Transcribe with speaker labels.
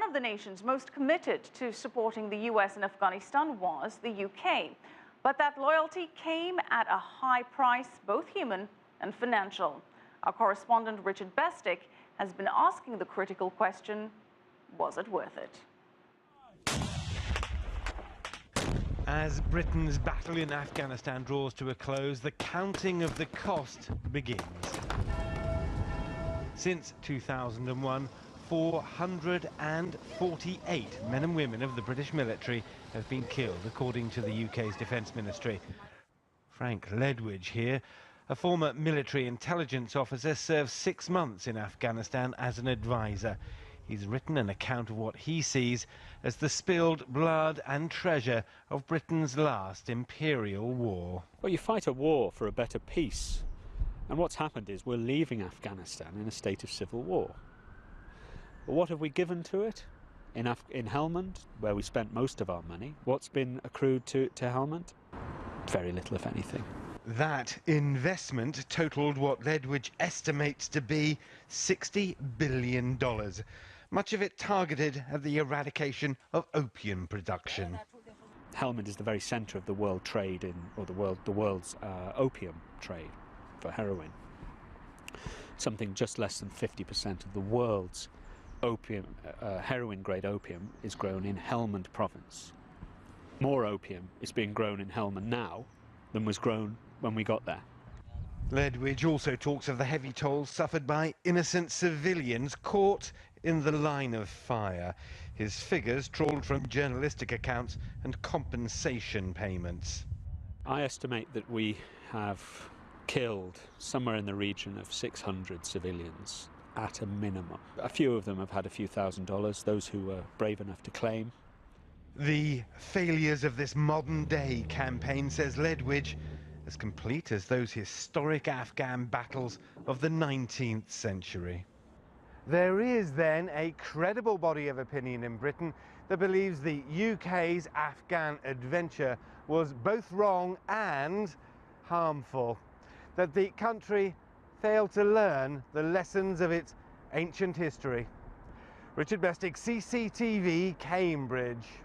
Speaker 1: One of the nations most committed to supporting the US in Afghanistan was the UK. But that loyalty came at a high price, both human and financial. Our correspondent Richard Bestic has been asking the critical question, was it worth it?
Speaker 2: As Britain's battle in Afghanistan draws to a close, the counting of the cost begins. Since 2001, 448 men and women of the British military have been killed, according to the UK's Defence Ministry. Frank Ledwidge here, a former military intelligence officer, served 6 months in Afghanistan as an advisor. He's written an account of what he sees as the spilled blood and treasure of Britain's last imperial war.
Speaker 3: Well, you fight a war for a better peace. And what's happened is we're leaving Afghanistan in a state of civil war. But what have we given to it? In Helmand, where we spent most of our money, what's been accrued to Helmand? Very little, if anything.
Speaker 2: That investment totaled what Ledwidge estimates to be $60 billion. Much of it targeted at the eradication of opium production.
Speaker 3: Helmand is the very centre of the world trade the world's opium trade for heroin. Something just less than 50% of the world's opium, heroin-grade opium, is grown in Helmand province. More opium is being grown in Helmand now than was grown when we got there.
Speaker 2: Ledwidge also talks of the heavy toll suffered by innocent civilians caught in the line of fire. His figures trawled from journalistic accounts and compensation payments.
Speaker 3: I estimate that we have killed somewhere in the region of 600 civilians at a minimum. A few of them have had a few $1,000s, those who were brave enough to claim.
Speaker 2: The failures of this modern-day campaign, says Ledwidge, as complete as those historic Afghan battles of the 19th century. There is then a credible body of opinion in Britain that believes the UK's Afghan adventure was both wrong and harmful, that the country failed to learn the lessons of its ancient history. Richard Bestic, CCTV, Cambridge.